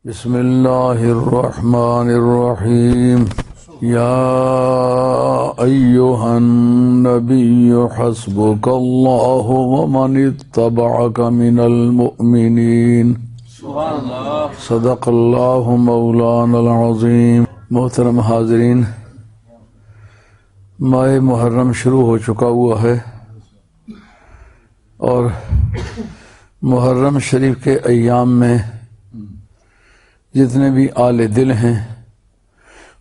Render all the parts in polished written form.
بسم اللہ الرحمن الرحیم یا ایہا النبی حسبک اللہ ومن اتبعک من المؤمنین صدق اللہ مولانا العظیم۔ محترم حاضرین، ماہ محرم شروع ہو چکا ہوا ہے اور محرم شریف کے ایام میں جتنے بھی آل دل ہیں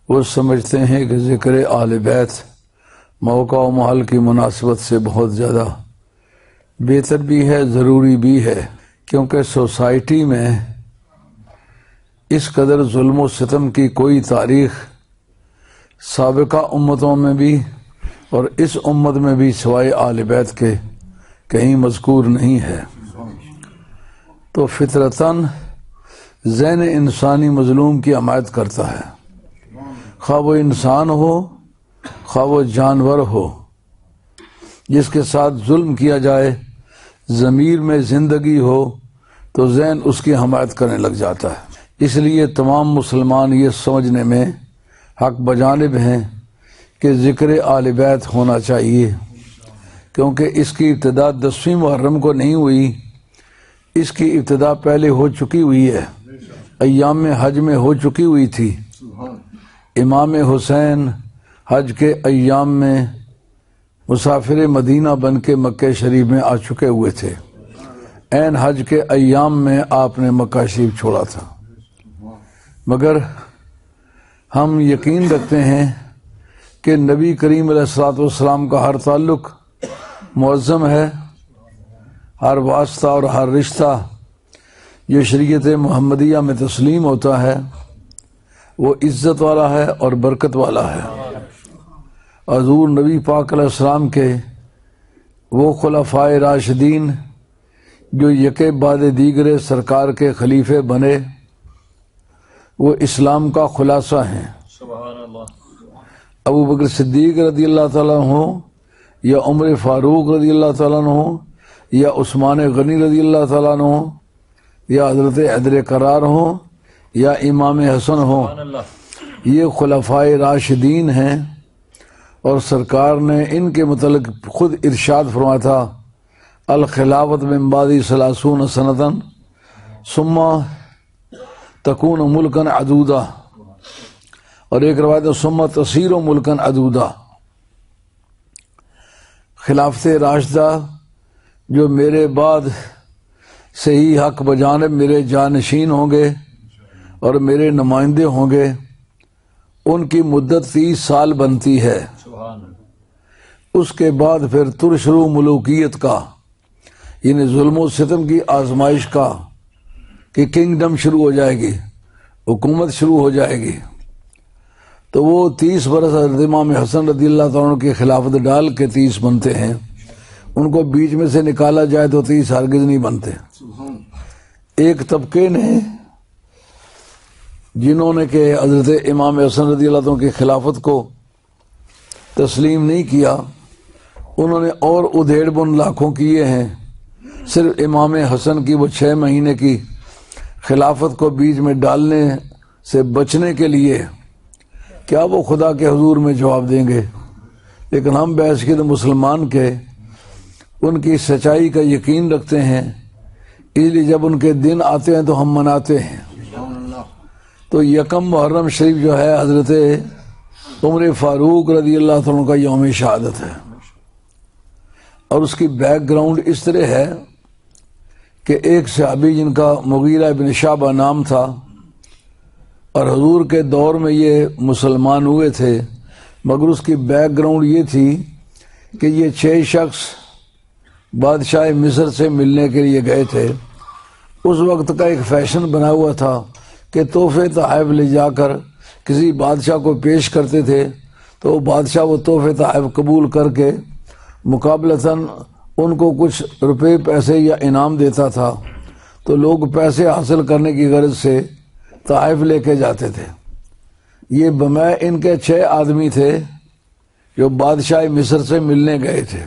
وہ سمجھتے ہیں کہ ذکر آل بیت موقع و محل کی مناسبت سے بہت زیادہ بہتر بھی ہے، ضروری بھی ہے، کیونکہ سوسائٹی میں اس قدر ظلم و ستم کی کوئی تاریخ سابقہ امتوں میں بھی اور اس امت میں بھی سوائے آل بیت کے کہیں مذکور نہیں ہے۔ تو فطرتاً ذہن انسانی مظلوم کی حمایت کرتا ہے، خواہ وہ انسان ہو خواہ وہ جانور ہو، جس کے ساتھ ظلم کیا جائے ضمیر میں زندگی ہو تو ذہن اس کی حمایت کرنے لگ جاتا ہے۔ اس لیے تمام مسلمان یہ سمجھنے میں حق بجانب ہیں کہ ذکر آل بیت ہونا چاہیے، کیونکہ اس کی ابتدا 10ویں محرم کو نہیں ہوئی، اس کی ابتدا پہلے ہو چکی ہوئی ہے، ایام حج میں ہو چکی ہوئی تھی۔ امام حسین حج کے ایام میں مسافر مدینہ بن کے مکہ شریف میں آ چکے ہوئے تھے، عین حج کے ایام میں آپ نے مکہ شریف چھوڑا تھا، مگر ہم یقین رکھتے ہیں کہ نبی کریم علیہ الصلوۃ والسلام کا ہر تعلق معظم ہے، ہر واسطہ اور ہر رشتہ جو شریعت محمدیہ میں تسلیم ہوتا ہے وہ عزت والا ہے اور برکت والا ہے۔ حضور نبی پاک علیہ السلام کے وہ خلفائے راشدین جو یکے بعد دیگرے سرکار کے خلیفے بنے، وہ اسلام کا خلاصہ ہیں۔ ابو بکر صدیق رضی اللہ تعالیٰ عنہ یا عمر فاروق رضی اللہ تعالیٰ عنہ یا عثمان غنی رضی اللہ تعالیٰ عنہ یا حضرت حیدر کرار ہوں یا امام حسن ہوں، یہ خلفائے راشدین ہیں، اور سرکار نے ان کے متعلق خود ارشاد فرمایا تھا، الخلافت من بعدی 30 سنۃ ثم تکون ملکا عدودا، اور ایک روایت ثم تصیر ملکا عدودا، خلافت راشدہ جو میرے بعد صحیح حق بجانب میرے جانشین ہوں گے اور میرے نمائندے ہوں گے، ان کی مدت 30 سال بنتی ہے۔ اس کے بعد پھر ترشرو ملوکیت کا، یعنی ظلم و ستم کی آزمائش کا، کہ کنگڈم شروع ہو جائے گی، حکومت شروع ہو جائے گی۔ تو وہ 30 برس حضرت امام حسن رضی اللہ تعالیٰ عنہ کی خلافت ڈال کے 30 بنتے ہیں، ان کو بیچ میں سے نکالا جائے تو 30 ہرگز نہیں بنتے۔ ایک طبقے نے جنہوں نے کہ حضرت امام حسن رضی اللہ عنہ کی خلافت کو تسلیم نہیں کیا، انہوں نے اور ادھیڑ بن لاکھوں کیے ہیں، صرف امام حسن کی وہ 6 مہینے کی خلافت کو بیچ میں ڈالنے سے بچنے کے لیے۔ کیا وہ خدا کے حضور میں جواب دیں گے؟ لیکن ہم بحیثیت مسلمان کے ان کی سچائی کا یقین رکھتے ہیں، اس لیے جب ان کے دن آتے ہیں تو ہم مناتے ہیں۔ تو یکم محرم شریف جو ہے حضرت عمر فاروق رضی اللہ عنہ کا یوم شہادت ہے، اور اس کی بیک گراؤنڈ اس طرح ہے کہ ایک صحابی جن کا مغیرہ بن شعبہ نام تھا، اور حضور کے دور میں یہ مسلمان ہوئے تھے، مگر اس کی بیک گراؤنڈ یہ تھی کہ یہ 6 شخص بادشاہ مصر سے ملنے کے لیے گئے تھے۔ اس وقت کا ایک فیشن بنا ہوا تھا کہ تحفے تحائف لے جا کر کسی بادشاہ کو پیش کرتے تھے، تو بادشاہ وہ تحفے تحائف قبول کر کے مقابلتاً ان کو کچھ روپے پیسے یا انعام دیتا تھا، تو لوگ پیسے حاصل کرنے کی غرض سے تحائف لے کے جاتے تھے۔ یہ بمع ان کے 6 آدمی تھے جو بادشاہ مصر سے ملنے گئے تھے۔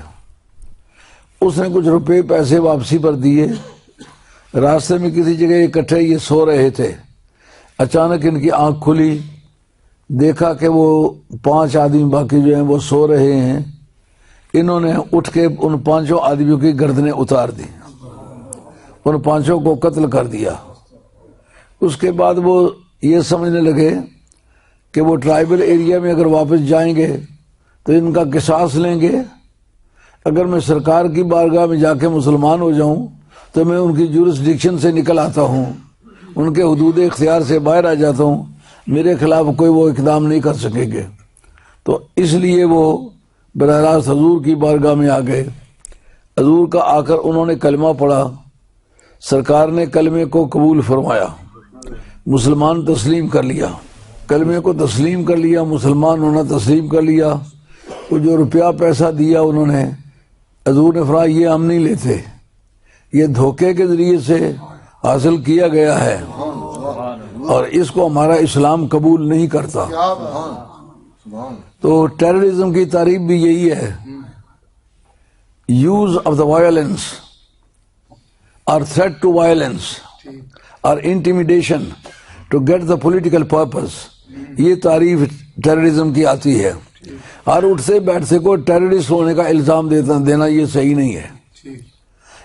اس نے کچھ روپے پیسے واپسی پر دیے، راستے میں کسی جگہ اکٹھے یہ سو رہے تھے، اچانک ان کی آنکھ کھلی، دیکھا کہ وہ 5 آدمی باقی جو ہیں وہ سو رہے ہیں. انہوں نے اٹھ کے ان 5 آدمیوں کی گردنیں اتار دی، ان 5 کو قتل کر دیا. اس کے بعد وہ یہ سمجھنے لگے کہ وہ ٹرائبل ایریا میں اگر واپس جائیں گے تو ان کا قصاص لیں گے. اگر میں سرکار کی بارگاہ میں جا کے مسلمان ہو جاؤں تو میں ان کی جورسڈکشن سے نکل آتا ہوں، ان کے حدود اختیار سے باہر آ جاتا ہوں، میرے خلاف کوئی وہ اقدام نہیں کر سکیں گے. تو اس لیے وہ براہ راست حضور کی بارگاہ میں آ گئے. حضور کا آ کر انہوں نے کلمہ پڑھا، سرکار نے کلمے کو قبول فرمایا، مسلمان تسلیم کر لیا، کلمے کو تسلیم کر لیا، مسلمان ہونا تسلیم کر لیا. وہ جو روپیہ پیسہ دیا انہوں نے، حضور نے فرمایا یہ ہم نہیں لیتے، یہ دھوکے کے ذریعے سے حاصل کیا گیا ہے اور اس کو ہمارا اسلام قبول نہیں کرتا. تو ٹیررزم کی تعریف بھی یہی ہے، یوز آف دا وائلنس اور تھریٹ ٹو وائلنس اور intimidation to get the political purpose. یہ تعریف ٹیررزم کی آتی ہے. ہر اٹھتے بیٹھتے کو ٹیررسٹ ہونے کا الزام دینا یہ صحیح نہیں ہے.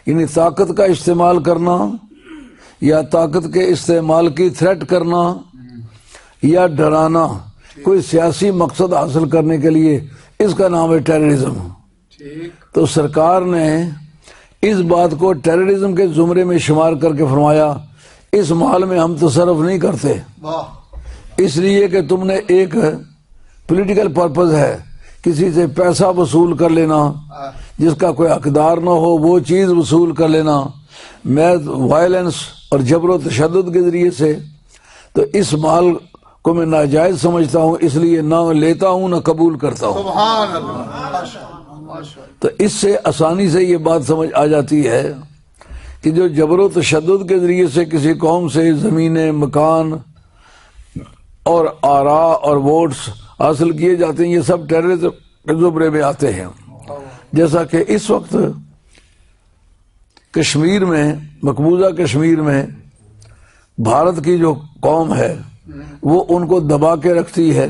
یعنی طاقت کا استعمال کرنا یا طاقت کے استعمال کی تھریٹ کرنا یا ڈرانا کوئی سیاسی مقصد حاصل کرنے کے لیے، اس کا نام ہے ٹیررزم. تو سرکار نے اس بات کو ٹیررزم کے زمرے میں شمار کر کے فرمایا اس مال میں ہم تصرف نہیں کرتے، اس لیے کہ تم نے ایک پولیٹیکل پرپز ہے، کسی سے پیسہ وصول کر لینا جس کا کوئی حقدار نہ ہو، وہ چیز وصول کر لینا میں وائلنس اور جبر و تشدد کے ذریعے سے. تو اس مال کو میں ناجائز سمجھتا ہوں، اس لیے نہ لیتا ہوں نہ قبول کرتا ہوں. سبحان اللہ. تو اس سے آسانی سے یہ بات سمجھ آ جاتی ہے کہ جو جبر و تشدد کے ذریعے سے کسی قوم سے زمینیں، مکان اور آراء اور ووٹس حاصل کیے جاتے ہیں، یہ سب ٹیررزم کے زمرے میں آتے ہیں. جیسا کہ اس وقت کشمیر میں، مقبوضہ کشمیر میں بھارت کی جو قوم ہے وہ ان کو دبا کے رکھتی ہے،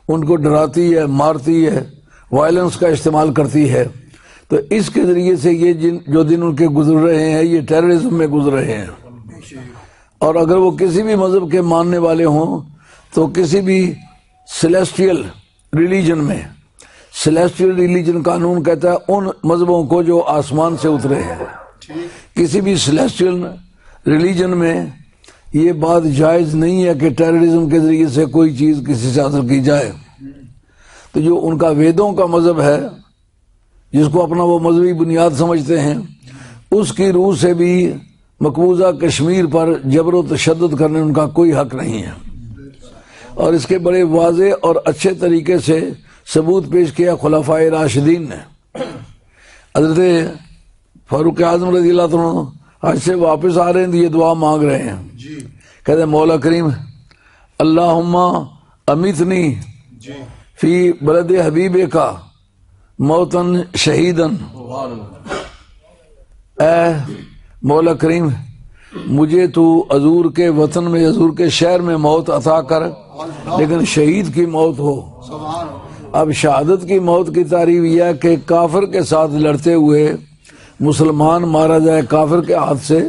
ان کو ڈراتی ہے، مارتی ہے، وائلنس کا استعمال کرتی ہے. تو اس کے ذریعے سے یہ جو دن ان کے گزر رہے ہیں یہ ٹیررزم میں گزر رہے ہیں. اور اگر وہ کسی بھی مذہب کے ماننے والے ہوں تو کسی بھی سیلیسٹیل ریلیجن میں، سیلیسٹیل ریلیجن قانون کہتا ہے ان مذہبوں کو جو آسمان سے اترے ہیں، کسی بھی سیلیسٹیل ریلیجن میں یہ بات جائز نہیں ہے کہ ٹیررزم کے ذریعے سے کوئی چیز کسی سے حاصل کی جائے. تو جو ان کا ویدوں کا مذہب ہے جس کو اپنا وہ مذہبی بنیاد سمجھتے ہیں، اس کی روح سے بھی مقبوضہ کشمیر پر جبر و تشدد کرنے ان کا کوئی حق نہیں ہے. اور اس کے بڑے واضح اور اچھے طریقے سے ثبوت پیش کیا خلفائے راشدین نے. حضرت فاروق اعظم رضی اللہ عنہ حج سے واپس آ رہے ہیں، یہ دعا مانگ رہے ہیں، کہتے ہیں مولا کریم اللہم امیتنی فی بلد حبیب کا موتن شہیدن. اے مولا کریم مجھے تو حضور کے وطن میں، حضور کے شہر میں موت عطا کر، لیکن شہید کی موت ہو. اب شہادت کی موت کی تعریف یہ ہے کہ کافر کے ساتھ لڑتے ہوئے مسلمان مارا جائے کافر کے ہاتھ سے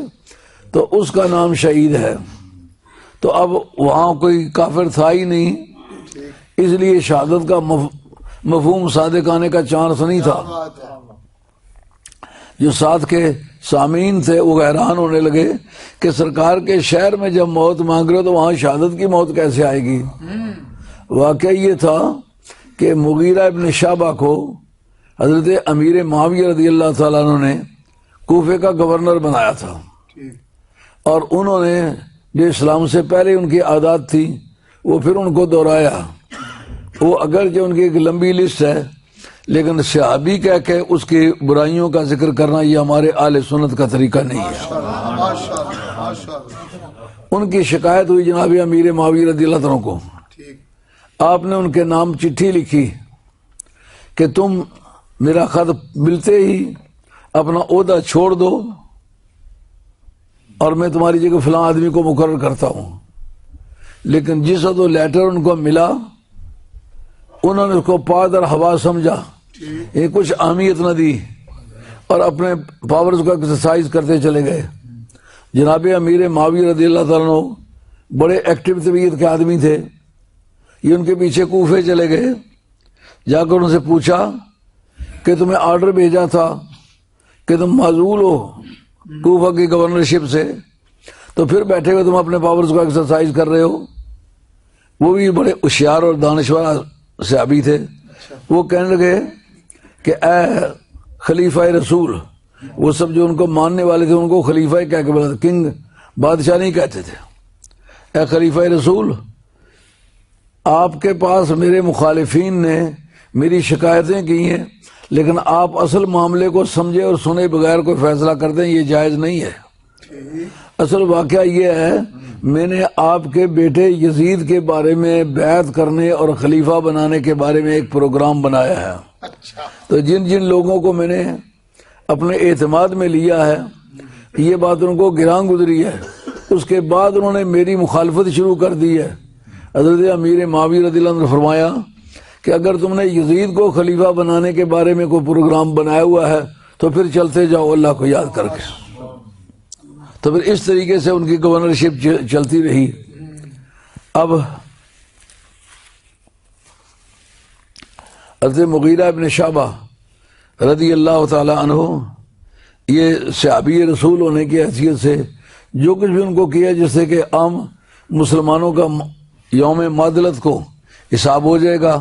تو اس کا نام شہید ہے. تو اب وہاں کوئی کافر تھا ہی نہیں، اس لیے شہادت کا مفہوم صادق آنے کا چانس نہیں تھا. جو ساتھ کے سامعین تھے وہ حیران ہونے لگے کہ سرکار کے شہر میں جب موت مانگ رہے تو وہاں شہادت کی موت کیسے آئے گی. واقعہ یہ تھا کہ مغیرہ ابن شعبہ کو حضرت امیر معاویہ رضی اللہ تعالیٰ عنہ نے کوفے کا گورنر بنایا تھا، اور انہوں نے جو اسلام سے پہلے ان کی عادات تھی وہ پھر ان کو دہرایا. وہ اگرچہ ان کی ایک لمبی لسٹ ہے لیکن صحابی کہہ کے اس کی برائیوں کا ذکر کرنا یہ ہمارے اہل سنت کا طریقہ نہیں ہے. ان کی شکایت ہوئی جناب امیر معاویہ رضی اللہ عنہ کو. آپ نے ان کے نام چٹھی لکھی کہ تم میرا خط ملتے ہی اپنا عہدہ چھوڑ دو اور میں تمہاری جگہ فلاں آدمی کو مقرر کرتا ہوں. لیکن جس وقت وہ لیٹر ان کو ملا انہوں نے اس کو پاد اور ہوا سمجھا، یہ کچھ اہمیت نہ دی اور اپنے پاورز کو ایکسرسائز کرتے چلے گئے۔ جناب امیر معاویہ رضی اللہ تعالیٰ عنہ بڑے ایکٹیو طبیعت کے آدمی تھے، یہ ان کے پیچھے کوفے چلے گئے، جا کر ان سے پوچھا کہ تمہیں آرڈر بھیجا تھا کہ تم معزول ہو کوفہ کی گورنرشپ سے، تو پھر بیٹھے ہوئے تم اپنے پاورز کو ایکسرسائز کر رہے ہو۔ وہ بھی بڑے ہوشیار اور دانشور صحابی تھے، وہ کہنے لگے کہ اے خلیفہ رسول، وہ سب جو ان کو ماننے والے تھے ان کو خلیفہ کہہ کے بولا، کنگ بادشاہ نہیں کہتے تھے، اے خلیفہ رسول، آپ کے پاس میرے مخالفین نے میری شکایتیں کی ہیں، لیکن آپ اصل معاملے کو سمجھے اور سنے بغیر کوئی فیصلہ کر دیں، یہ جائز نہیں ہے۔ اصل واقعہ یہ ہے، میں نے آپ کے بیٹے یزید کے بارے میں بیعت کرنے اور خلیفہ بنانے کے بارے میں ایک پروگرام بنایا ہے، تو جن جن لوگوں کو میں نے اپنے اعتماد میں لیا ہے یہ بات ان کو گراں گزری ہے، اس کے بعد انہوں نے میری مخالفت شروع کر دی ہے۔ حضرت امیر معاویہ رضی اللہ عنہ نے فرمایا کہ اگر تم نے یزید کو خلیفہ بنانے کے بارے میں کوئی پروگرام بنایا ہوا ہے تو پھر چلتے جاؤ اللہ کو یاد کر کے۔ تو پھر اس طریقے سے ان کی گورنرشپ چلتی رہی۔ اب حضرت مغیرہ ابن شعبہ رضی اللہ تعالی عنہ یہ صحابی رسول ہونے کی حیثیت سے جو کچھ بھی ان کو کیا، جس سے کہ عام مسلمانوں کا یوم معدلت کو حساب ہو جائے گا،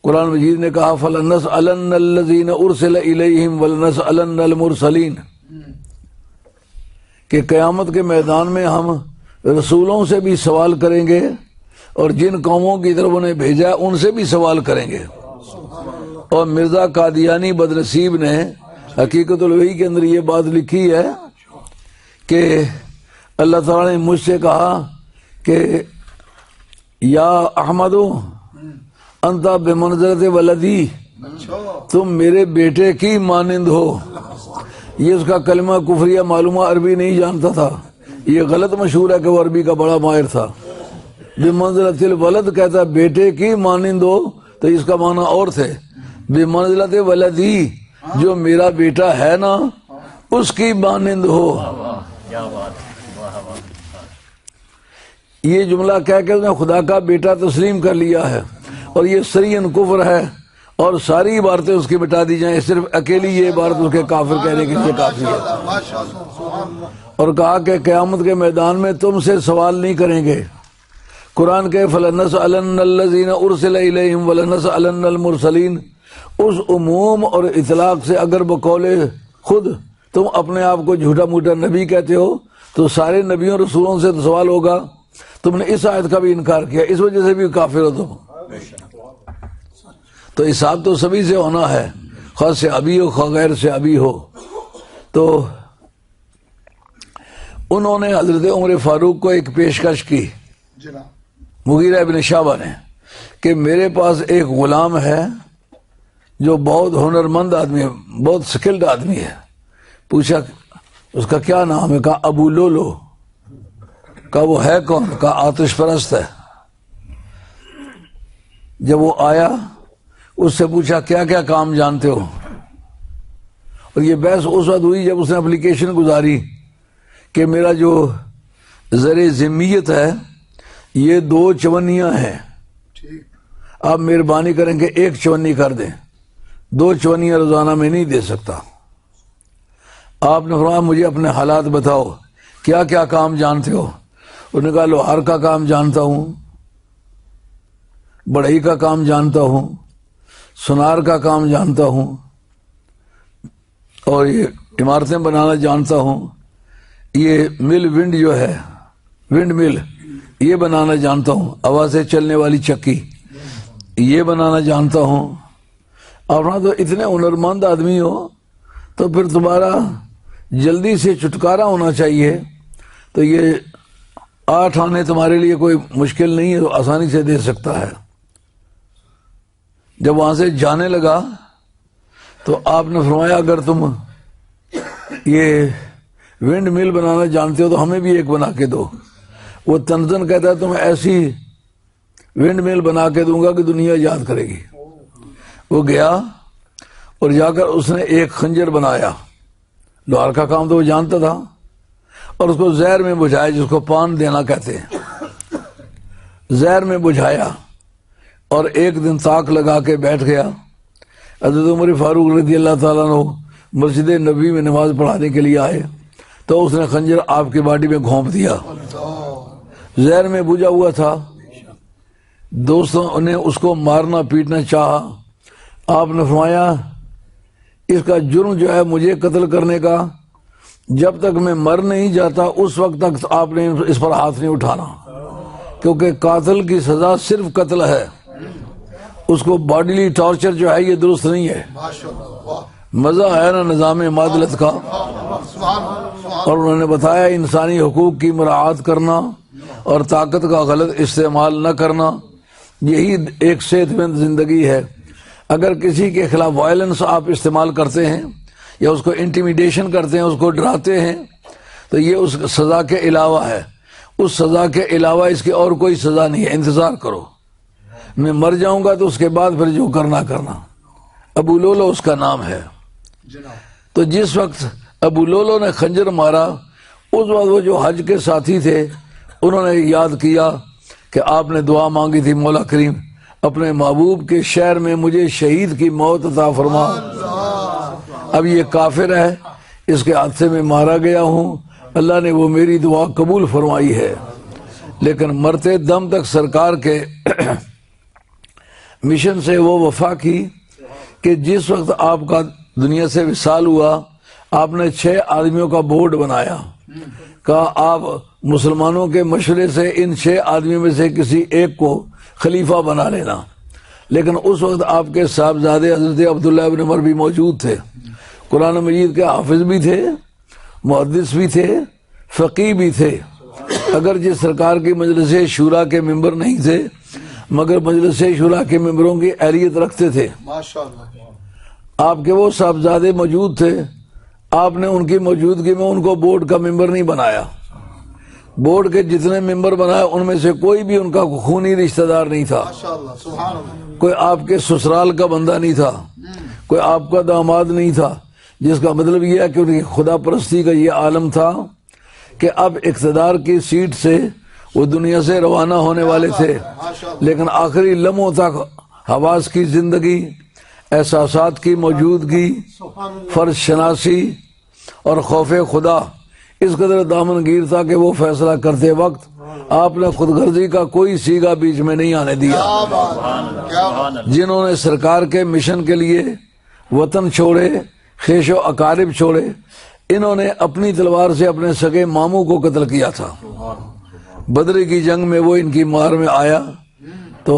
قرآن مجید نے کہا فَلَنَسْأَلَنَّ الَّذِينَ أُرْسِلَ إِلَيْهِمْ وَلَنَسْأَلَنَّ الْمُرْسَلِينَ، کہ قیامت کے میدان میں ہم رسولوں سے بھی سوال کریں گے اور جن قوموں کی طرف انہیں بھیجا ہے ان سے بھی سوال کریں گے۔ اور مرزا قادیانی بدنصیب نے حقیقت الوحی کے اندر یہ بات لکھی ہے کہ اللہ تعالیٰ نے مجھ سے کہا کہ یا احمد انت بمنزلت ولدی، تم میرے بیٹے کی مانند ہو۔ یہ اس کا کلمہ کفریہ معلومہ، عربی نہیں جانتا تھا، یہ غلط مشہور ہے کہ وہ عربی کا بڑا ماہر تھا۔ بمنزلت الولد کہتا بیٹے کی مانند ہو، تو اس کا معنی اور تھے بمنزلت ولدی، جو میرا بیٹا ہے نا اس کی مانند ہو۔ یہ جملہ کہہ کے اس نے خدا کا بیٹا تسلیم کر لیا ہے، اور یہ سریعاً کفر ہے، اور ساری عبارتیں اس کی مٹا دی جائیں، صرف اکیلی یہ عبارت اس کے کافر کہنے کے لیے کافی ہے۔ اور کہا کہ قیامت کے میدان میں تم سے سوال نہیں کریں گے۔ قرآن کے فَلَنَسْأَلَنَّ الَّذِينَ أُرْسِلَ إِلَيْهِمْ وَلَنَسْأَلَنَّ الْمُرْسَلِينَ، اس عموم اور اطلاق سے اگر بقول خود تم اپنے آپ کو جھوٹا موٹا نبی کہتے ہو تو سارے نبیوں رسولوں سے تو سوال ہوگا۔ تم نے اس آیت کا بھی انکار کیا، اس وجہ سے بھی کافر ہو تم۔ تو حساب تو سبھی سے ہونا ہے، خواہ سے ابھی ہو خواہ غیر سے ابھی ہو۔ تو انہوں نے حضرت عمر فاروق کو ایک پیشکش کی مغیرہ ابن شعبہ نے کہ میرے پاس ایک غلام ہے جو بہت ہنرمند آدمی ہے، بہت سکلڈ آدمی ہے۔ پوچھا اس کا کیا نام ہے؟ کہا ابو لولو۔ کہا وہ ہے کون؟ کہا آتش پرست ہے۔ جب وہ آیا اس سے پوچھا کیا کیا کام جانتے ہو، اور یہ بحث اس وقت ہوئی جب اس نے اپلیکیشن گزاری کہ میرا جو زر ذمیت ہے یہ 2 چونیاں ہیں، آپ مہربانی کریں کہ 1 چونی کر دیں، 2 چونیاں روزانہ میں نہیں دے سکتا۔ آپ نے فرمایا مجھے اپنے حالات بتاؤ، کیا کیا کام جانتے ہو؟ انہوں نے کہا لوہار کا کام جانتا ہوں، بڑھئی کا کام جانتا ہوں، سنار کا کام جانتا ہوں، اور یہ عمارتیں بنانا جانتا ہوں، یہ مل ونڈ جو ہے ونڈ مل یہ بنانا جانتا ہوں، ہوا سے چلنے والی چکی یہ بنانا جانتا ہوں۔ اپنا تو اتنے ہنرمند آدمی ہو تو پھر تمہارا جلدی سے چھٹکارا ہونا چاہیے، تو یہ 8 آنے تمہارے لیے کوئی مشکل نہیں ہے، آسانی سے دے سکتا ہے۔ جب وہاں سے جانے لگا تو آپ نے فرمایا اگر تم یہ ونڈ مل بنانا جانتے ہو تو ہمیں بھی ایک بنا کے دو۔ وہ تنزن کہتا ہے تمہیں ایسی ونڈ مل بنا کے دوں گا کہ دنیا یاد کرے گی۔ وہ گیا اور جا کر اس نے ایک خنجر بنایا، لوہار کا کام تو وہ جانتا تھا، اور اس کو زہر میں بجھایا، جس کو پان دینا کہتے ہیں، زہر میں بجھایا، اور ایک دن تاک لگا کے بیٹھ گیا۔ حضرت عمر فاروق رضی اللہ تعالیٰ عنہ مسجد نبی میں نماز پڑھانے کے لیے آئے تو اس نے خنجر آپ کی باڈی میں گھونپ دیا، زہر میں بجھا ہوا تھا۔ دوستوں نے اس کو مارنا پیٹنا چاہا، آپ نے فرمایا اس کا جرم جو ہے مجھے قتل کرنے کا، جب تک میں مر نہیں جاتا اس وقت تک آپ نے اس پر ہاتھ نہیں اٹھانا، کیونکہ قاتل کی سزا صرف قتل ہے، اس کو باڈیلی ٹارچر جو ہے یہ درست نہیں ہے۔ مزہ ہے نا نظام معادلت کا۔ اور انہوں نے بتایا انسانی حقوق کی مراعات کرنا اور طاقت کا غلط استعمال نہ کرنا، یہی ایک صحت مند زندگی ہے۔ اگر کسی کے خلاف وائلنس آپ استعمال کرتے ہیں یا اس کو انٹیمیڈیشن کرتے ہیں، اس کو ڈراتے ہیں، تو یہ اس سزا کے علاوہ ہے، اس سزا کے علاوہ اس کی اور کوئی سزا نہیں ہے۔ انتظار کرو، میں مر جاؤں گا تو اس کے بعد پھر جو کرنا کرنا۔ ابو لولو اس کا نام ہے۔ تو جس وقت ابو لولو نے خنجر مارا، اس وقت وہ جو حج کے ساتھی تھے انہوں نے یاد کیا کہ آپ نے دعا مانگی تھی، مولا کریم اپنے محبوب کے شہر میں مجھے شہید کی موت عطا فرما۔ اب یہ کافر ہے، اس کے حادثے میں مارا گیا ہوں، اللہ نے وہ میری دعا قبول فرمائی ہے۔ لیکن مرتے دم تک سرکار کے مشن سے وہ وفا کی کہ جس وقت آپ کا دنیا سے وصال ہوا، آپ نے 6 آدمیوں کا بورڈ بنایا، کہا آپ مسلمانوں کے مشورے سے ان 6 آدمیوں میں سے کسی ایک کو خلیفہ بنا لینا۔ لیکن اس وقت آپ کے صاحبزادے حضرت عبداللہ ابن عمر بھی موجود تھے، قرآن مجید کے حافظ بھی تھے، محدث بھی تھے، فقیہ بھی تھے، اگرچہ سرکار کی مجلس شورا کے ممبر نہیں تھے مگر مجلس شورا کے ممبروں کی اہلیت رکھتے تھے۔ آپ کے وہ صاحبزادے موجود تھے، آپ نے ان کی موجودگی میں ان کو بورڈ کا ممبر نہیں بنایا۔ بورڈ کے جتنے ممبر بنائے ان میں سے کوئی بھی ان کا خونی رشتہ دار نہیں تھا، کوئی آپ کے سسرال کا بندہ نہیں تھا، کوئی آپ کا داماد نہیں تھا، جس کا مطلب یہ ہے کہ ان کی خدا پرستی کا یہ عالم تھا کہ اب اقتدار کی سیٹ سے وہ دنیا سے روانہ ہونے والے تھے، لیکن آخری لمحوں تک حواس کی زندگی، احساسات کی موجودگی، فرض شناسی اور خوف خدا اس قدر دامن گیر تھا کہ وہ فیصلہ کرتے وقت آپ نے خود غرضی کا کوئی سیگا بیچ میں نہیں آنے دیا۔ جنہوں نے سرکار کے مشن کے لیے وطن چھوڑے، خیش و اقارب چھوڑے، انہوں نے اپنی تلوار سے اپنے سگے ماموں کو قتل کیا تھا۔ بدر کی جنگ میں وہ ان کی مار میں آیا تو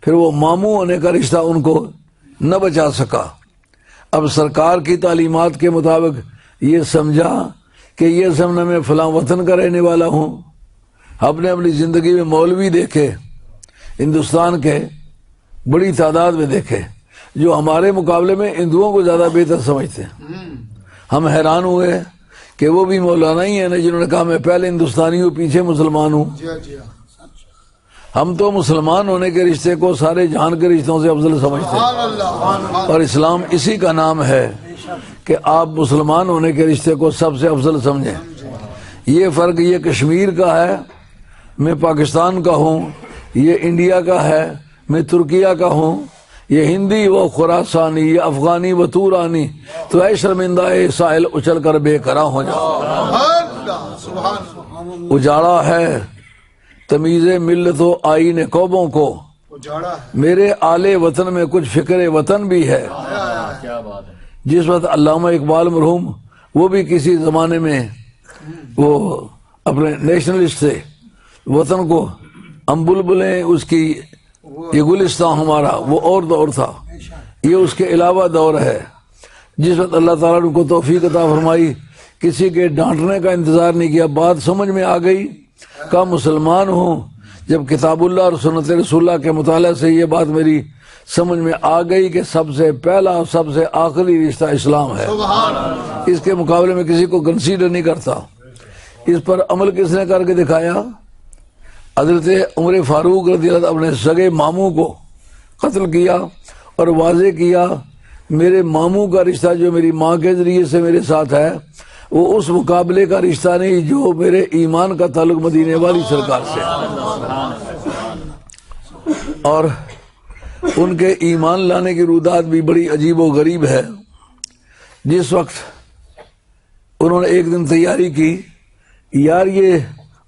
پھر وہ ماموں ہونے کا رشتہ ان کو نہ بچا سکا۔ اب سرکار کی تعلیمات کے مطابق یہ سمجھا کہ یہ سمجھنا میں فلاں وطن کا رہنے والا ہوں۔ ہم نے اپنی زندگی میں مولوی دیکھے ہندوستان کے بڑی تعداد میں دیکھے جو ہمارے مقابلے میں ہندوؤں کو زیادہ بہتر سمجھتے ہیں۔ ہم حیران ہوئے کہ وہ بھی مولانا ہی ہیں جنہوں نے کہا میں پہلے ہندوستانی ہوں پیچھے مسلمان ہوں۔ ہم تو مسلمان ہونے کے رشتے کو سارے جہان کے رشتوں سے افضل سمجھتے ہیں، اور اسلام اسی کا نام ہے کہ آپ مسلمان ہونے کے رشتے کو سب سے افضل سمجھیں۔ یہ فرق یہ کشمیر کا ہے، میں پاکستان کا ہوں، یہ انڈیا کا ہے، میں ترکیہ کا ہوں، یہ ہندی وہ خراسانی، یہ افغانی وہ تورانی، تو اے شرمندہ اے ساحل اچل کر بے قرار ہو جاؤ۔ اجاڑا ہے تمیز ملت و آئین قوموں کو، میرے آل وطن میں کچھ فکر وطن بھی ہے۔ جس وقت علامہ اقبال مرحوم وہ بھی کسی زمانے میں وہ اپنے نیشنلسٹ تھے، وطن کو ہم بلبلیں اس کی یہ گلستان ہمارا، وہ اور دور تھا، یہ اس کے علاوہ دور ہے۔ جس وقت اللہ تعالیٰ نے ان کو توفیق عطا فرمائی، کسی کے ڈانٹنے کا انتظار نہیں کیا، بات سمجھ میں آ گئی، کہا مسلمان ہوں۔ جب کتاب اللہ اور سنت رسول اللہ کے مطالعے سے یہ بات میری سمجھ میں آ گئی کہ سب سے پہلا اور سب سے آخری رشتہ اسلام ہے، اس کے مقابلے میں کسی کو کنسیڈر نہیں کرتا۔ اس پر عمل کس نے کر کے دکھایا؟ حضرت عمر فاروق رضی اللہ عنہ اپنے سگے ماموں کو قتل کیا اور واضح کیا میرے ماموں کا رشتہ جو میری ماں کے ذریعے سے میرے ساتھ ہے وہ اس مقابلے کا رشتہ نہیں جو میرے ایمان کا تعلق مدینے والی سرکار سے ہے۔ اور ان کے ایمان لانے کی رودات بھی بڑی عجیب و غریب ہے۔ جس وقت انہوں نے ایک دن تیاری کی، یار یہ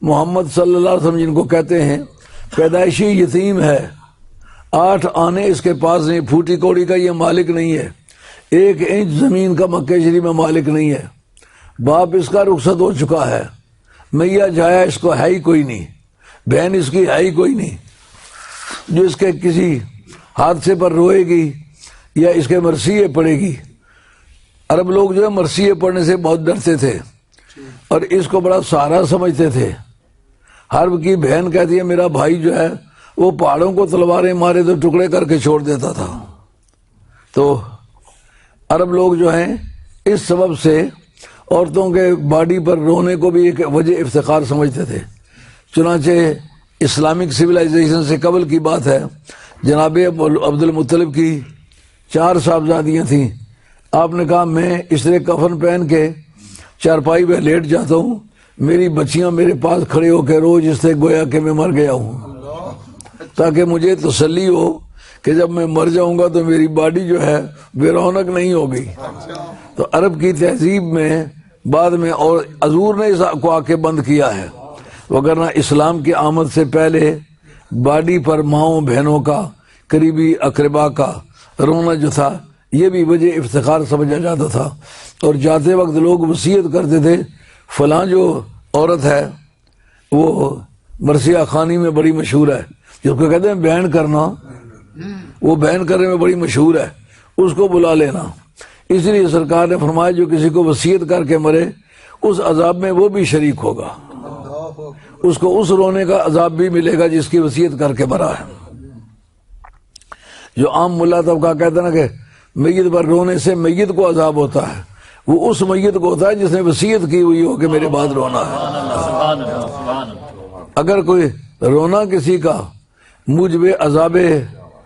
محمد صلی اللہ علیہ وسلم جن کو کہتے ہیں پیدائشی یتیم ہے، 8 آنے اس کے پاس نہیں، پھوٹی کوڑی کا یہ مالک نہیں ہے، 1 انچ زمین کا مکہ شریف میں مالک نہیں ہے، باپ اس کا رخصت ہو چکا ہے، میاں جایا اس کو ہے ہی کوئی نہیں، بہن اس کی ہے ہی کوئی نہیں جو اس کے کسی حادثے پر روئے گی یا اس کے مرثیے پڑے گی۔ عرب لوگ جو ہے مرثیے پڑھنے سے بہت ڈرتے تھے اور اس کو بڑا سہارا سمجھتے تھے۔ حرب کی بہن کہتی ہے میرا بھائی جو ہے وہ پہاڑوں کو تلواریں مارے تو ٹکڑے کر کے چھوڑ دیتا تھا۔ تو عرب لوگ جو ہیں اس سبب سے عورتوں کے باڈی پر رونے کو بھی ایک وجہ افتخار سمجھتے تھے۔ چنانچہ اسلامک سویلائزیشن سے قبل کی بات ہے، جناب عبد المطلب کی 4 صاحبزادیاں تھیں۔ آپ نے کہا میں اس طرح کفن پہن کے چارپائی پہ لیٹ جاتا ہوں، میری بچیاں میرے پاس کھڑے ہو کے روز اس طرح گویا کہ میں مر گیا ہوں، تاکہ مجھے تسلی ہو کہ جب میں مر جاؤں گا تو میری باڈی جو ہے بے رونق نہیں ہوگی۔ تو عرب کی تہذیب میں بعد میں اور حضور نے اس کو آ کے بند کیا ہے، وگرنہ اسلام کی آمد سے پہلے باڈی پر ماؤں بہنوں کا قریبی اقربا کا رونا جو تھا یہ بھی وجہ افتخار سمجھا جاتا تھا، اور جاتے وقت لوگ وصیت کرتے تھے فلاں جو عورت ہے وہ مرثیہ خانی میں بڑی مشہور ہے، جس کو کہتے ہیں بیان کرنا، وہ بیان کرنے میں بڑی مشہور ہے، اس کو بلا لینا۔ اس لیے سرکار نے فرمایا جو کسی کو وصیت کر کے مرے اس عذاب میں وہ بھی شریک ہوگا، اس کو اس رونے کا عذاب بھی ملے گا جس کی وصیت کر کے مرا ہے۔ جو عام ملا طبقہ کہتا ہے نا کہ میت پر رونے سے میت کو عذاب ہوتا ہے، وہ اس میت کو ہوتا ہے جس نے وصیت کی ہوئی ہو کہ میرے بعد رونا ہے۔ اگر کوئی رونا کسی کا موجب عذاب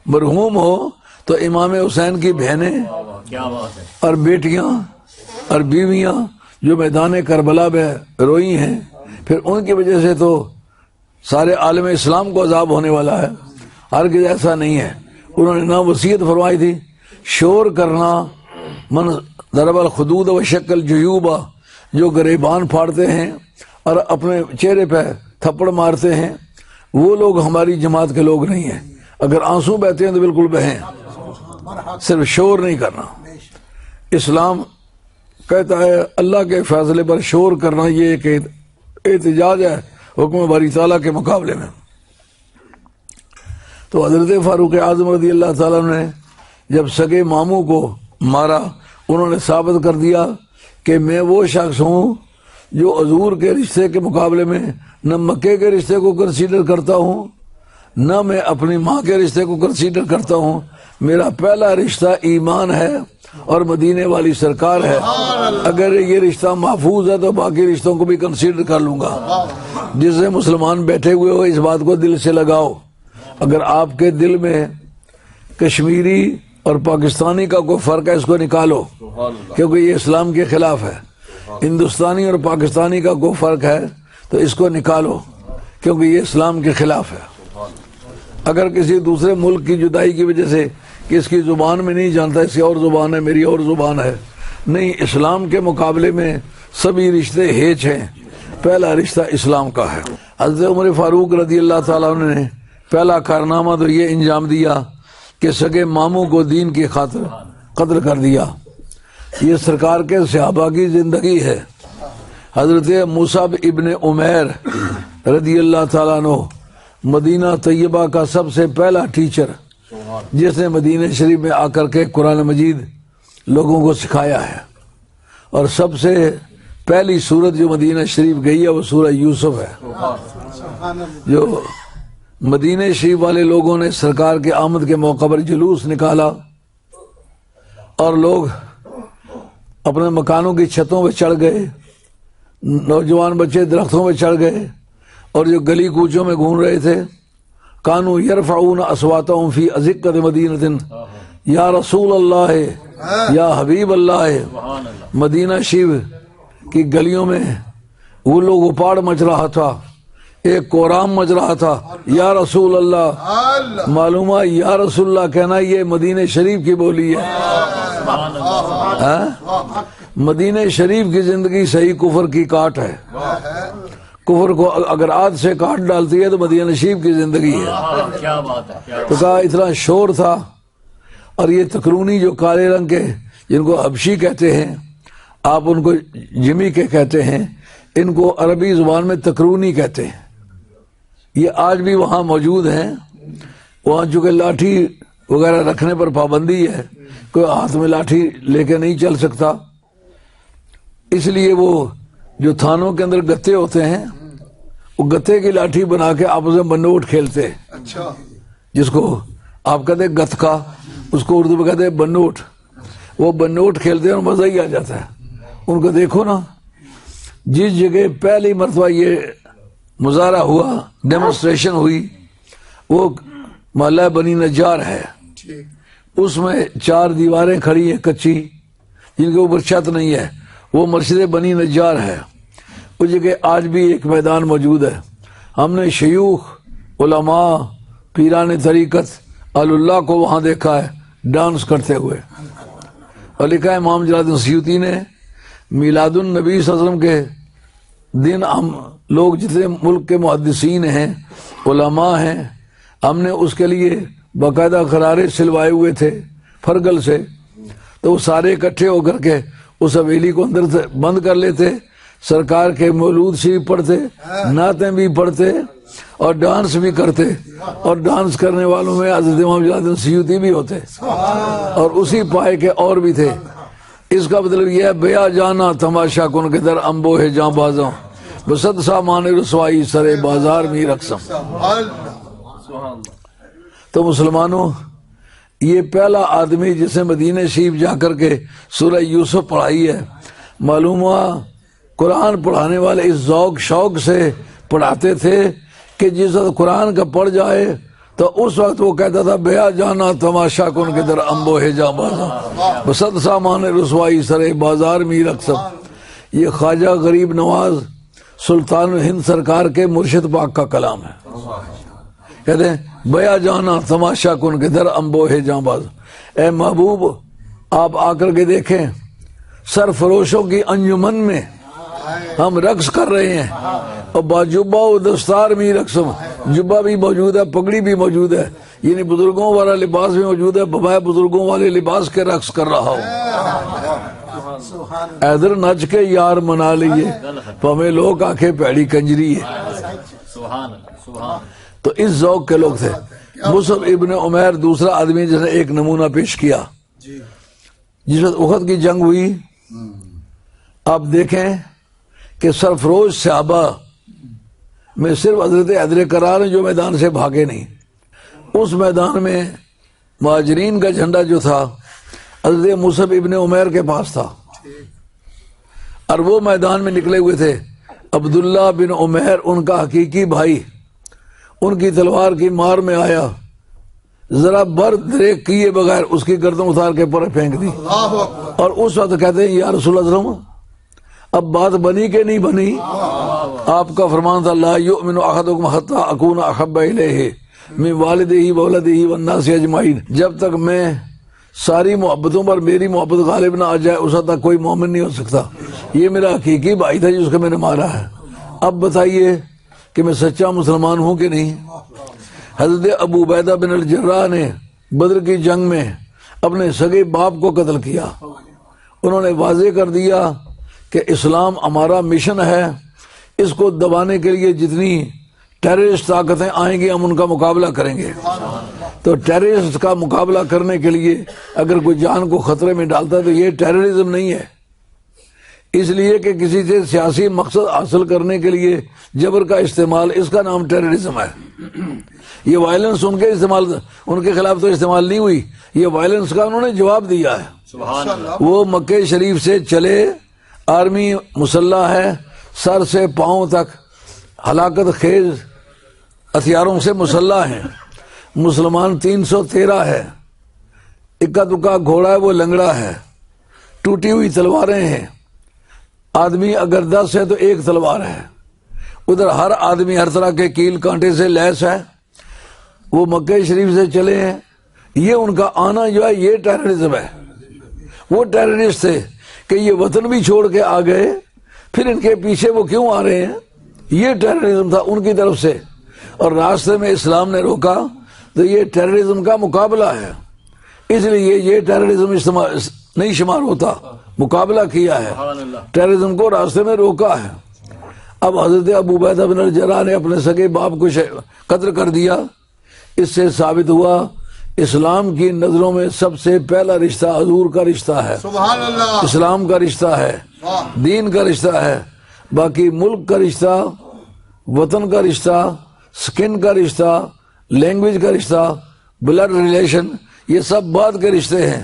مرحوم ہو تو امام حسین کی بہنیں اور بیٹیاں اور بیویاں جو میدان کربلا میں روئی ہیں، پھر ان کی وجہ سے تو سارے عالم اسلام کو عذاب ہونے والا ہے۔ ہرگز ایسا نہیں ہے۔ انہوں نے نہ وصیت فرمائی تھی، شور کرنا، من ضرب الخدود و شکل جیوبا، جو گریبان پھاڑتے ہیں اور اپنے چہرے پہ تھپڑ مارتے ہیں، وہ لوگ ہماری جماعت کے لوگ نہیں ہیں۔ اگر آنسو بہتے ہیں تو بالکل بہیں، صرف شور نہیں کرنا۔ اسلام کہتا ہے اللہ کے فیصلے پر شور کرنا یہ ایک احتجاج ہے حکم باری تعالیٰ کے مقابلے میں۔ تو حضرت فاروق اعظم رضی اللہ تعالیٰ نے جب سگے ماموں کو مارا، انہوں نے ثابت کر دیا کہ میں وہ شخص ہوں جو حضور کے رشتے کے مقابلے میں نہ مکے کے رشتے کو کنسیڈر کرتا ہوں نہ میں اپنی ماں کے رشتے کو کنسیڈر کرتا ہوں۔ میرا پہلا رشتہ ایمان ہے اور مدینے والی سرکار ہے۔ اگر یہ رشتہ محفوظ ہے تو باقی رشتوں کو بھی کنسیڈر کر لوں گا۔ جس سے مسلمان بیٹھے ہوئے ہو اس بات کو دل سے لگاؤ۔ اگر آپ کے دل میں کشمیری اور پاکستانی کا کوئی فرق ہے اس کو نکالو، کیونکہ یہ اسلام کے خلاف ہے۔ ہندوستانی اور پاکستانی کا کوئی فرق ہے تو اس کو نکالو، کیونکہ یہ اسلام کے خلاف ہے۔ اگر کسی دوسرے ملک کی جدائی کی وجہ سے کہ اس کی زبان میں نہیں جانتا، اس کی اور زبان ہے میری اور زبان ہے، نہیں، اسلام کے مقابلے میں سبھی رشتے ہیچ ہیں، پہلا رشتہ اسلام کا ہے۔ حضرت عمر فاروق رضی اللہ تعالیٰ عنہ نے پہلا کارنامہ تو یہ انجام دیا کہ سگے ماموں کو دین کی خاطر قتل کر دیا۔ یہ سرکار کے صحابہ کی زندگی ہے۔ حضرت مصعب ابن عمیر رضی اللہ تعالیٰ عنہ مدینہ طیبہ کا سب سے پہلا ٹیچر، جس نے مدینہ شریف میں آ کر کے قرآن مجید لوگوں کو سکھایا ہے، اور سب سے پہلی سورت جو مدینہ شریف گئی ہے وہ سورہ یوسف ہے۔ جو مدینہ شریف والے لوگوں نے سرکار کے آمد کے موقع پر جلوس نکالا اور لوگ اپنے مکانوں کی چھتوں پہ چڑھ گئے، نوجوان بچے درختوں پہ چڑھ گئے اور جو گلی کوچوں میں گھوم رہے تھے، کانو یرفعون اصواتهم فی ازقۃ مدینۃ، یا رسول اللہ، یا حبیب اللہ۔ مدینہ شریف کی گلیوں میں وہ لوگ اپاڑ مچ رہا تھا، ایک کورام مچ رہا تھا، یا رسول اللہ۔ معلومہ یا رسول اللہ کہنا یہ مدینہ شریف کی بولی ہے۔ مدینہ شریف کی زندگی صحیح کفر کی کاٹ ہے۔ کفر کو اگر آدھ سے کاٹ ڈالتی ہے تو مدینہ شریف کی زندگی ہے۔ کیا بات ہے، تو کہا اتنا شور تھا، اور یہ تکرونی جو کالے رنگ کے جن کو حبشی کہتے ہیں، آپ ان کو جمی کے کہتے ہیں، ان کو عربی زبان میں تکرونی کہتے ہیں۔ یہ آج بھی وہاں موجود ہیں۔ وہاں چونکہ لاٹھی وغیرہ رکھنے پر پابندی ہے، کوئی ہاتھ میں لاٹھی لے کے نہیں چل سکتا، اس لیے وہ جو تھانوں کے اندر گتے ہوتے ہیں وہ گتے کی لاٹھی بنا کے آپس میں بنوٹ کھیلتے ہیں، اچھا جس کو آپ کہتے ہیں گتکا، اس کو اردو میں کہتے ہیں بنوٹ۔ وہ بنوٹ کھیلتے ہیں اور مزہ ہی آ جاتا ہے ان کو۔ دیکھو نا، جس جگہ پہلی مرتبہ یہ مظاہرہ ہوا، ڈیمونسٹریشن ہوئی، وہ محلہ بنی نجار ہے۔ ٹھیک، اس میں 4 دیواریں کھڑی ہیں کچی، جن کے اوپر چھت نہیں ہے، وہ مسجد بنی نجار ہے۔ اس جگہ آج بھی ایک میدان موجود ہے۔ ہم نے شیوخ، علماء، پیران طریقت اللہ کو وہاں دیکھا ہے ڈانس کرتے ہوئے۔ اور لکھا ہے امام جلال الدین سیوطی نے، میلاد النبی صلی اللہ علیہ وسلم کے دن ہم لوگ جتنے ملک کے محدثین ہیں، علماء ہیں، ہم نے اس کے لیے باقاعدہ غرارے سلوائے ہوئے تھے فرگل سے، تو وہ سارے اکٹھے ہو کر کے اس حویلی کو اندر سے بند کر لیتے، سرکار کے مولود شریف پڑھتے، نعتیں بھی پڑھتے اور ڈانس بھی کرتے، اور ڈانس کرنے والوں میں حضرت امام جلال الدین سیوطی بھی ہوتے، اور اسی پائے کے اور بھی تھے۔ اس کا مطلب یہ ہے بیا جانا تماشا کن کے در امبو ہے جاں بازوں، بسد سامان رسوائی سرے بازار میں رقصم۔ تو مسلمانوں، یہ پہلا آدمی جس نے مدینہ شریف جا کر کے سورہ یوسف پڑھائی ہے۔ معلوم ہوا قرآن پڑھانے والے اس ذوق شوق سے پڑھاتے تھے کہ جس وقت قرآن کا پڑھ جائے تو اس وقت وہ کہتا تھا بیا جانا تماشا کن کے در امبو ہے جاں بازاں، بسد سامان رسوائی سرے بازار میں رقصم۔ یہ خواجہ غریب نواز سلطان ہند سرکار کے مرشد پاک کا کلام ہے۔ کہتے ہیں بیا جانا تماشا کن کے در امبو ہے جاں باز۔ اے محبوب، آپ آ کر کے دیکھیں، سرفروشوں کی انجمن میں ہم رقص کر رہے ہیں، اور باجبہ و دستار میں رقصم، جبہ بھی موجود ہے، پگڑی بھی موجود ہے، یعنی بزرگوں والا لباس بھی موجود ہے، ببائے بزرگوں والے لباس کے رقص کر رہا ہوں۔ ایدر نچ کے یار منا لیے، پمیں لوگ آنکھیں پیڑی کنجری ہے۔ تو اس ذوق کے لوگ تھے۔ مصعب ابن عمیر دوسرا آدمی جس نے ایک نمونہ پیش کیا۔ جس وقت احد کی جنگ ہوئی، آپ دیکھیں کہ سرفروش صحابہ میں صرف حضرت حیدر کرار ہیں جو میدان سے بھاگے نہیں۔ اس میدان میں مہاجرین کا جھنڈا جو تھا حضرت مصعب ابن عمیر کے پاس تھا، اور وہ میدان میں نکلے ہوئے تھے۔ عبداللہ بن عمیر ان کا حقیقی بھائی، ان کی تلوار کی مار میں آیا، ذرا بر دریک کیے بغیر اس کی گردن اتار کے پر پھینک دی، اور اس وقت کہتے ہیں یا رسول اللہ صلی اللہ علیہ وسلم اب بات بنی کہ نہیں بنی؟ آپ کا فرمان تھا لا یؤمن احدکم حتی اکون احب الیہ من والدہ وولدہ والناس اجمعین، جب تک میں ساری محبتوں پر میری محبت غالب نہ آ جائے اس وقت تک کوئی مومن نہیں ہو سکتا۔ یہ میرا حقیقی بھائی تھا جس کو میں نے مارا ہے، اب بتائیے کہ میں سچا مسلمان ہوں کہ نہیں؟ حضرت ابو عبیدہ بن الجراح نے بدر کی جنگ میں اپنے سگے باپ کو قتل کیا۔ انہوں نے واضح کر دیا کہ اسلام ہمارا مشن ہے، اس کو دبانے کے لیے جتنی ٹیررسٹ طاقتیں آئیں گی ہم ان کا مقابلہ کریں گے۔ تو ٹیررسٹ کا مقابلہ کرنے کے لیے اگر کوئی جان کو خطرے میں ڈالتا ہے تو یہ ٹیررزم نہیں ہے، اس لیے کہ کسی سے سیاسی مقصد حاصل کرنے کے لیے جبر کا استعمال، اس کا نام ٹیررزم ہے۔ یہ وائلنس ان کے خلاف تو استعمال نہیں ہوئی، یہ وائلنس کا انہوں نے جواب دیا ہے۔ وہ مکہ شریف سے چلے، آرمی مسلح ہے، سر سے پاؤں تک ہلاکت خیز ہتھیاروں سے مسلح ہیں. مسلمان 313 ہے. اکا دکا گھوڑا ہے وہ لنگڑا ہے. ٹوٹی ہوئی تلواریں ہیں. آدمی اگر 10 ہے تو ایک تلوار ہے. ادھر ہر آدمی ہر طرح کے کیل کانٹے سے لیس ہے. وہ مکہ شریف سے چلے ہیں. یہ ان کا آنا جو ہے یہ ٹیررزم ہے. وہ ٹیررسٹ تھے کہ یہ وطن بھی چھوڑ کے آ گئے, پھر ان کے پیچھے وہ کیوں آ رہے ہیں. یہ ٹیررزم تھا ان کی طرف سے, اور راستے میں اسلام نے روکا تو یہ ٹیررزم کا مقابلہ ہے. اس لیے یہ ٹیررزم نہیں شمار ہوتا, مقابلہ کیا ہے, ٹیررزم کو راستے میں روکا ہے. اب حضرت ابو عبیدہ بن الجراح نے اپنے سگے باپ کو قتل کر دیا. اس سے ثابت ہوا اسلام کی نظروں میں سب سے پہلا رشتہ حضور کا رشتہ ہے, سبحان اللہ, اسلام کا رشتہ ہے, دین کا رشتہ ہے. باقی ملک کا رشتہ, وطن کا رشتہ, سکن کا رشتہ, لینگویج کا رشتہ, بلڈ ریلیشن, یہ سب بعد کے رشتے ہیں.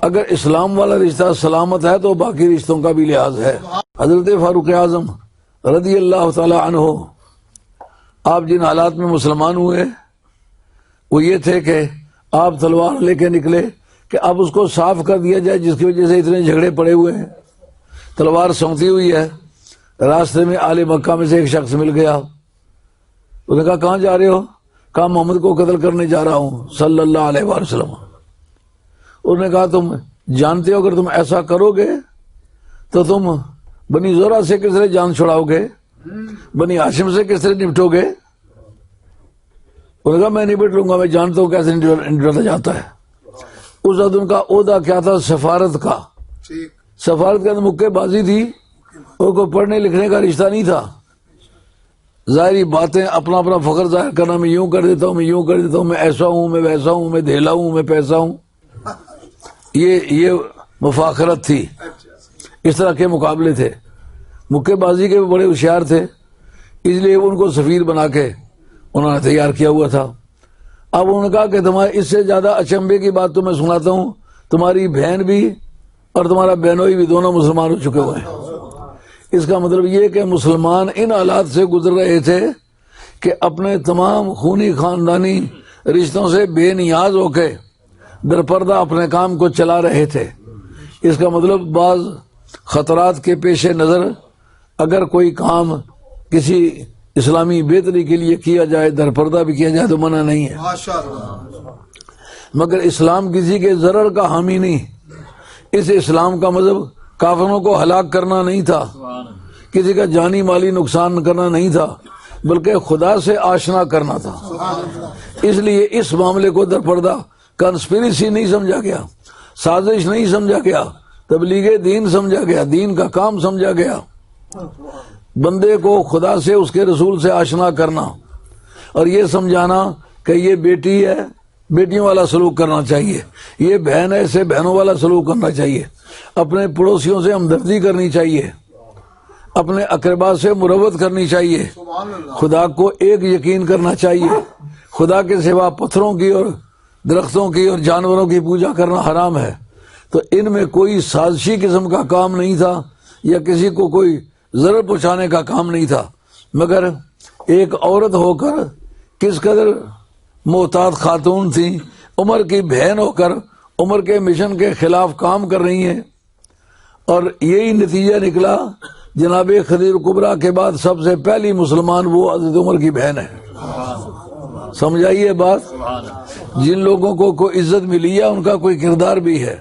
اگر اسلام والا رشتہ سلامت ہے تو باقی رشتوں کا بھی لحاظ ہے. حضرت فاروق اعظم رضی اللہ تعالی عنہ, آپ جن حالات میں مسلمان ہوئے وہ یہ تھے کہ آپ تلوار لے کے نکلے کہ اب اس کو صاف کر دیا جائے جس کی وجہ سے اتنے جھگڑے پڑے ہوئے ہیں. تلوار سونتی ہوئی ہے. راستے میں آل مکہ میں سے ایک شخص مل گیا. اس نے کہا کہاں جا رہے ہو؟ کہا محمد کو قتل کرنے جا رہا ہوں صلی اللہ علیہ وسلم. اس نے کہا تم جانتے ہو اگر تم ایسا کرو گے تو تم بنی زورا سے کس طرح جان چھڑاؤ گے, بنی ہاشم سے کس طرح نپٹو گے؟ انہوں نے کہا میں نپٹ لوں گا, میں جانتا ہوں کیسے نپٹا جاتا ہے. اس وقت ان کا عہدہ کیا تھا؟ سفارت کا. ٹھیک, سفارت کے اندر مکے بازی تھی, اور کوئی پڑھنے لکھنے کا رشتہ نہیں تھا. ظاہری باتیں, اپنا اپنا فخر ظاہر کرنا, میں یوں کر دیتا ہوں, میں یوں کر دیتا ہوں, میں ایسا ہوں, میں ویسا ہوں, میں دھیلا ہوں, میں پیسا ہوں. یہ مفاخرت تھی. اس طرح کے مقابلے تھے. مکے بازی کے بھی بڑے ہوشیار تھے, اس لیے ان کو سفیر بنا کے انہوں نے تیار کیا ہوا تھا. اب انہوں نے کہا کہ تمہارے اس سے زیادہ اچنبے کی بات تو میں سناتا ہوں, تمہاری بہن بھی اور تمہارا بہنوئی بھی دونوں مسلمان ہو چکے ہوئے ہیں. اس کا مطلب یہ کہ مسلمان ان حالات سے گزر رہے تھے کہ اپنے تمام خونی خاندانی رشتوں سے بے نیاز ہو کے درپردہ اپنے کام کو چلا رہے تھے. اس کا مطلب بعض خطرات کے پیش نظر اگر کوئی کام کسی اسلامی بہتری کے لیے کیا جائے, درپردہ بھی کیا جائے تو منع نہیں ہے. ماشاء اللہ, مگر اسلام کسی کے ضرر کا حامی نہیں. اس اسلام کا مذہب کافروں کو ہلاک کرنا نہیں تھا, کسی کا جانی مالی نقصان کرنا نہیں تھا, بلکہ خدا سے آشنا کرنا تھا. اس لیے اس معاملے کو درپردہ کنسپیریسی نہیں سمجھا گیا, سازش نہیں سمجھا گیا, تبلیغ دین سمجھا گیا, دین کا کام سمجھا گیا. بندے کو خدا سے, اس کے رسول سے آشنا کرنا, اور یہ سمجھانا کہ یہ بیٹی ہے, بیٹیوں والا سلوک کرنا چاہیے, یہ بہن ہے, اسے بہنوں والا سلوک کرنا چاہیے, اپنے پڑوسیوں سے ہمدردی کرنی چاہیے, اپنے اقربا سے مروت کرنی چاہیے, سبحان اللہ, خدا کو ایک یقین کرنا چاہیے. خدا کے سوا پتھروں کی اور درختوں کی اور جانوروں کی پوجا کرنا حرام ہے. تو ان میں کوئی سازشی قسم کا کام نہیں تھا یا کسی کو کوئی ضرر پہنچانے کا کام نہیں تھا, مگر ایک عورت ہو کر کس قدر محتاط خاتون تھی, عمر کی بہن ہو کر عمر کے مشن کے خلاف کام کر رہی ہیں, اور یہی نتیجہ نکلا. جناب خدیجہ کبریٰ کے بعد سب سے پہلی مسلمان وہ حضرت عمر کی بہن ہے. سمجھائیے بات. جن لوگوں کو کوئی عزت ملی ہے ان کا کوئی کردار بھی ہے.